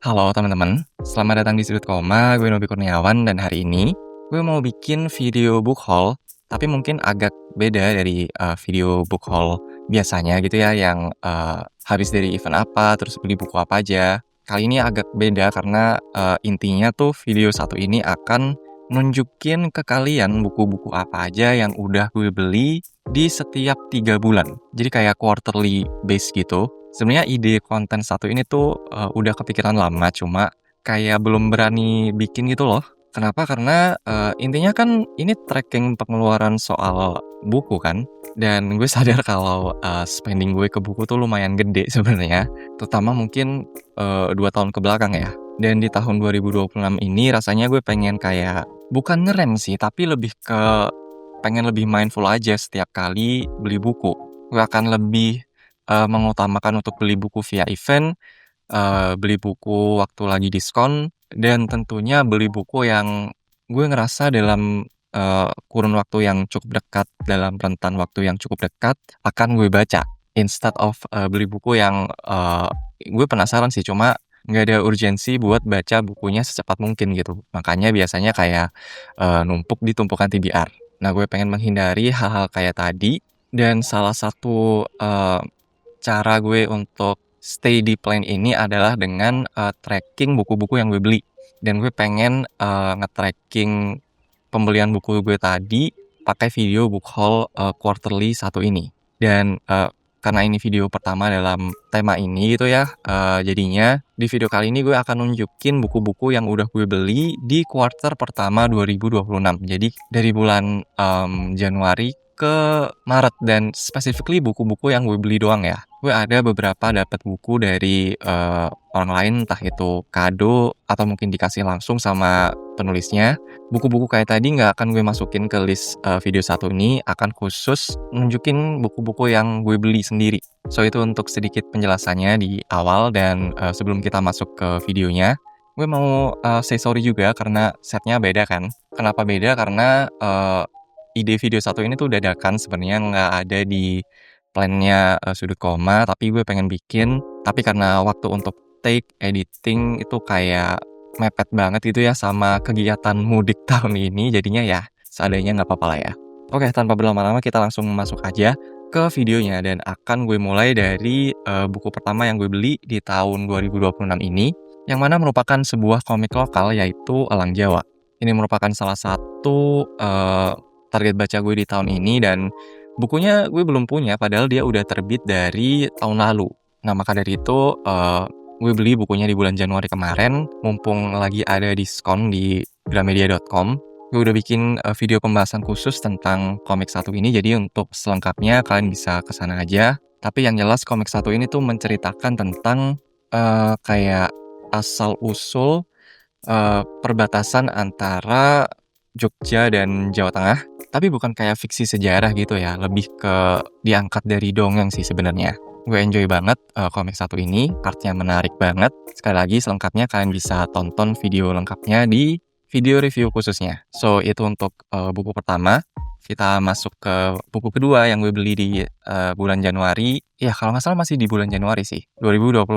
Halo teman-teman, selamat datang di Sudut Koma, gue Nobby Kurniawan dan hari ini gue mau bikin video book haul, tapi mungkin agak beda dari video book haul biasanya gitu ya, yang habis dari event apa, terus beli buku apa aja. Kali ini agak beda karena intinya tuh video satu ini akan nunjukin ke kalian buku-buku apa aja yang udah gue beli di setiap 3 bulan. Jadi kayak quarterly base gitu. Sebenarnya ide konten satu ini tuh, udah kepikiran lama, cuma kayak belum berani bikin gitu loh. Kenapa? Karena, intinya kan ini tracking pengeluaran soal buku kan, dan gue sadar kalau, spending gue ke buku tuh lumayan gede sebenarnya, terutama mungkin, 2 tahun ke belakang ya. Dan di tahun 2026 ini rasanya gue pengen kayak bukan ngerem sih, tapi lebih ke pengen lebih mindful aja setiap kali beli buku. Gue akan lebih mengutamakan untuk beli buku via event, beli buku waktu lagi diskon, dan tentunya beli buku yang gue ngerasa dalam, kurun waktu yang cukup dekat, dalam rentan waktu yang cukup dekat akan gue baca. Instead of, beli buku yang, gue penasaran sih, cuma nggak ada urgensi buat baca bukunya secepat mungkin gitu. Makanya biasanya kayak, numpuk di tumpukan TBR. Nah, gue pengen menghindari hal-hal kayak tadi, dan salah satu, cara gue untuk stay di plan ini adalah dengan, tracking buku-buku yang gue beli. Dan gue pengen, nge-tracking pembelian buku gue tadi pakai video book haul, quarterly satu ini. Dan, karena ini video pertama dalam tema ini gitu ya, jadinya di video kali ini gue akan nunjukin buku-buku yang udah gue beli di kuartal pertama 2026. Jadi dari bulan, Januari ke Maret, dan specifically buku-buku yang gue beli doang ya. Gue ada beberapa dapat buku dari, orang lain, entah itu kado atau mungkin dikasih langsung sama penulisnya. Buku-buku kayak tadi nggak akan gue masukin ke list, video satu ini, akan khusus nunjukin buku-buku yang gue beli sendiri. So itu untuk sedikit penjelasannya di awal, dan, sebelum kita masuk ke videonya, gue mau, say sorry juga karena setnya beda kan. Kenapa beda? Karena, ide video satu ini tuh dadakan sebenarnya, nggak ada di plan-nya, Sudut Koma, tapi gue pengen bikin, tapi karena waktu untuk take, editing itu kayak mepet banget gitu ya sama kegiatan mudik tahun ini, jadinya ya seadanya nggak apa-apa lah ya. Oke, tanpa berlama-lama kita langsung masuk aja ke videonya, dan akan gue mulai dari, buku pertama yang gue beli di tahun 2026 ini, yang mana merupakan sebuah komik lokal yaitu Elang Jawa. Ini merupakan salah satu, target baca gue di tahun ini, dan bukunya gue belum punya padahal dia udah terbit dari tahun lalu. Nah, maka dari itu, gue beli bukunya di bulan Januari kemarin, mumpung lagi ada diskon di Gramedia.com. Gue udah bikin, video pembahasan khusus tentang komik satu ini, jadi untuk selengkapnya kalian bisa ke sana aja. Tapi yang jelas komik satu ini tuh menceritakan tentang, kayak asal-usul, perbatasan antara Jogja dan Jawa Tengah, tapi bukan kayak fiksi sejarah gitu ya, lebih ke diangkat dari dongeng sih sebenarnya. Gue enjoy banget, komik satu ini, artnya menarik banget. Sekali lagi selengkapnya kalian bisa tonton video lengkapnya di video review khususnya. So itu untuk, buku pertama. Kita masuk ke buku kedua yang gue beli di, bulan Januari. Ya kalau nggak salah masih di bulan Januari sih, 2026,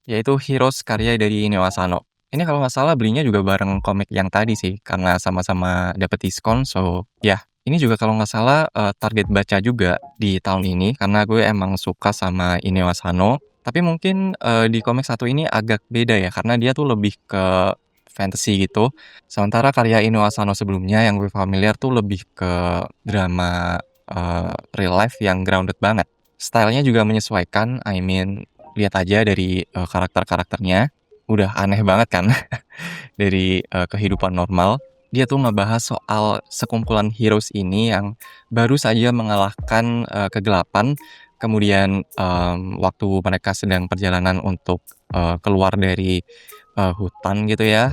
yaitu Heroes karya dari Neo Asano. Ini kalau nggak salah belinya juga bareng komik yang tadi sih, karena sama-sama dapet diskon. So, ya, ini juga kalau nggak salah, target baca juga di tahun ini, karena gue emang suka sama Ineo Asano. Tapi mungkin, di komik satu ini agak beda ya, karena dia tuh lebih ke fantasy gitu. Sementara karya Ineo Asano sebelumnya yang gue familiar tuh lebih ke drama, real life yang grounded banget. Stylenya juga menyesuaikan, I mean, lihat aja dari, karakter-karakternya. Udah aneh banget kan dari, kehidupan normal. Dia tuh ngebahas soal sekumpulan heroes ini yang baru saja mengalahkan, kegelapan. Kemudian, waktu mereka sedang perjalanan untuk, keluar dari, hutan gitu ya,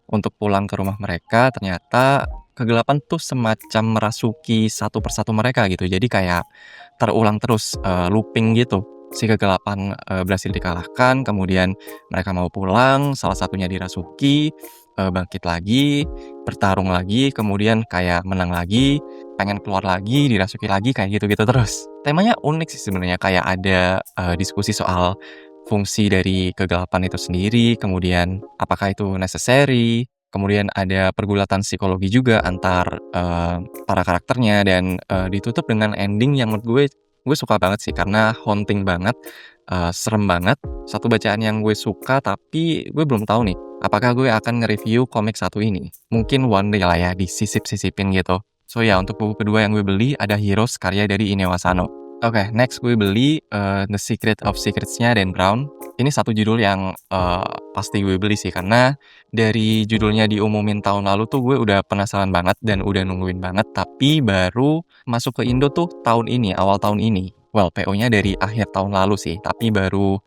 untuk pulang ke rumah mereka, ternyata kegelapan tuh semacam merasuki satu persatu mereka gitu. Jadi kayak terulang terus, looping gitu. Si kegelapan, berhasil dikalahkan, kemudian mereka mau pulang, salah satunya dirasuki, bangkit lagi, bertarung lagi, kemudian kayak menang lagi, pengen keluar lagi, dirasuki lagi, kayak gitu-gitu terus. Temanya unik sih sebenarnya, kayak ada, diskusi soal fungsi dari kegelapan itu sendiri, kemudian apakah itu necessary, kemudian ada pergulatan psikologi juga antar, para karakternya dan, ditutup dengan ending yang menurut gue suka banget sih karena haunting banget, serem banget, satu bacaan yang gue suka tapi gue belum tahu nih, apakah gue akan nge-review komik satu ini. Mungkin one day lah ya disisip-sisipin gitu. So ya untuk buku kedua yang gue beli ada Heroes karya dari Ine Wasano. Oke, next gue beli, The Secret of Secrets-nya Dan Brown. Ini satu judul yang, pasti gue beli sih karena dari judulnya diumumin tahun lalu tuh gue udah penasaran banget dan udah nungguin banget, tapi baru masuk ke Indo tuh tahun ini, awal tahun ini. Well, PO-nya dari akhir tahun lalu sih, tapi baru,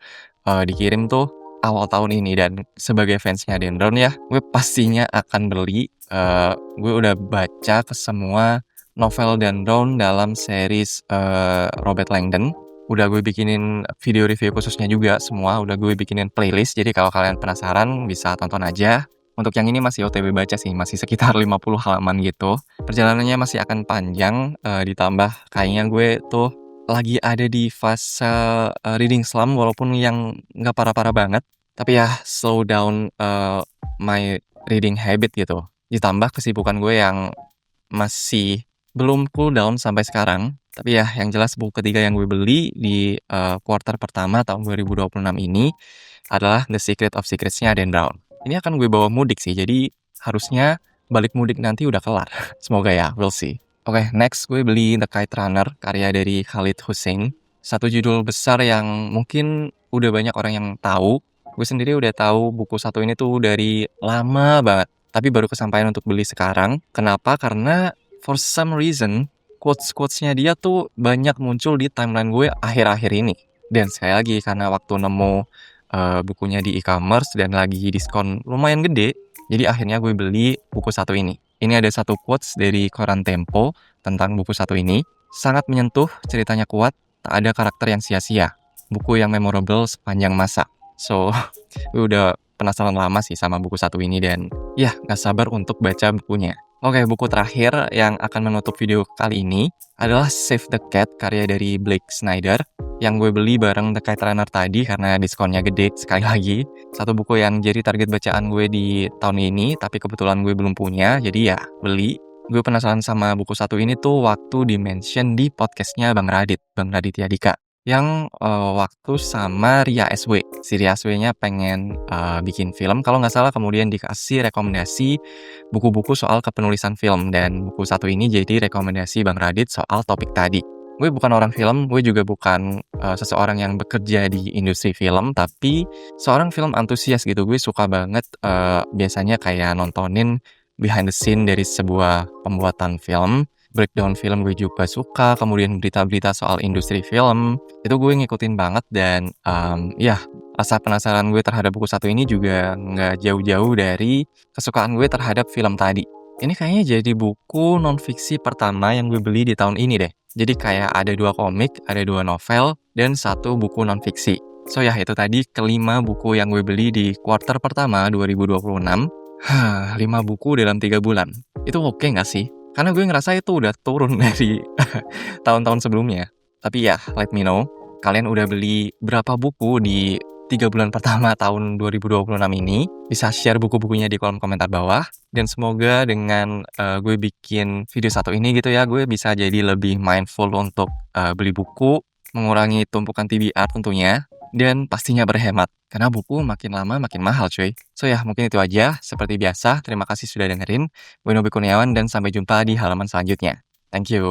dikirim tuh awal tahun ini dan sebagai fansnya Dan Brown ya, gue pastinya akan beli. Gue udah baca ke semua novel Dan Brown dalam series, Robert Langdon. Udah gue bikinin video review khususnya juga semua, udah gue bikinin playlist, jadi kalau kalian penasaran bisa tonton aja. Untuk yang ini masih OTW baca sih, masih sekitar 50 halaman gitu. Perjalanannya masih akan panjang, ditambah kayaknya gue tuh lagi ada di fase, reading slump walaupun yang nggak parah-parah banget, tapi ya slow down, my reading habit gitu. Ditambah kesibukan gue yang masih belum cool down sampai sekarang, tapi ya yang jelas buku ketiga yang gue beli di, kuartal pertama tahun 2026 ini adalah The Secret of Secrets-nya Dan Brown. Ini akan gue bawa mudik sih, jadi harusnya balik mudik nanti udah kelar. Semoga ya, we'll see. Oke, next gue beli The Kite Runner karya dari Khalid Hussein. Satu judul besar yang mungkin udah banyak orang yang tahu. Gue sendiri udah tahu buku satu ini tuh dari lama banget, tapi baru kesampaian untuk beli sekarang. Kenapa? Karena for some reason quotes-quotes-nya dia tuh banyak muncul di timeline gue akhir-akhir ini. Dan sekali lagi karena waktu nemu, bukunya di e-commerce dan lagi diskon lumayan gede, jadi akhirnya gue beli buku satu ini. Ini ada satu quotes dari koran Tempo tentang buku satu ini, "Sangat menyentuh, ceritanya kuat, tak ada karakter yang sia-sia. Buku yang memorable sepanjang masa." So, gue udah penasaran lama sih sama buku satu ini dan ya nggak sabar untuk baca bukunya. Oke, buku terakhir yang akan menutup video kali ini adalah Save the Cat karya dari Blake Snyder yang gue beli bareng The Kite Runner tadi karena diskonnya gede sekali lagi. Satu buku yang jadi target bacaan gue di tahun ini, tapi kebetulan gue belum punya, jadi ya beli. Gue penasaran sama buku satu ini tuh waktu di-mention di podcastnya Bang Raditya Dika. Yang waktu sama Ria SW. Si Ria SW-nya pengen bikin film, kalau nggak salah kemudian dikasih rekomendasi buku-buku soal kepenulisan film. Dan buku satu ini jadi rekomendasi Bang Radit soal topik tadi. Gue bukan orang film, gue juga bukan seseorang yang bekerja di industri film, tapi seorang film antusias gitu. Gue suka banget biasanya kayak nontonin behind the scene dari sebuah pembuatan film. Breakdown film gue juga suka, kemudian berita-berita soal industri film, itu gue ngikutin banget dan ya rasa penasaran gue terhadap buku satu ini juga nggak jauh-jauh dari kesukaan gue terhadap film tadi. Ini kayaknya jadi buku non-fiksi pertama yang gue beli di tahun ini deh. Jadi kayak ada 2 komik, ada 2 novel, dan 1 buku non-fiksi. So ya itu tadi kelima buku yang gue beli di kuartal pertama 2026. 5 buku dalam 3 bulan. Itu oke nggak sih? Karena gue ngerasa itu udah turun dari tahun-tahun sebelumnya. Tapi ya, let me know, kalian udah beli berapa buku di 3 bulan pertama tahun 2026 ini? Bisa share buku-bukunya di kolom komentar bawah. Dan semoga dengan gue bikin video satu ini gitu ya, gue bisa jadi lebih mindful untuk beli buku, mengurangi tumpukan TBR tentunya, dan pastinya berhemat. Karena buku makin lama makin mahal cuy. So ya mungkin itu aja. Seperti biasa, terima kasih sudah dengerin. Gue Nobi Kurniawan dan sampai jumpa di halaman selanjutnya. Thank you.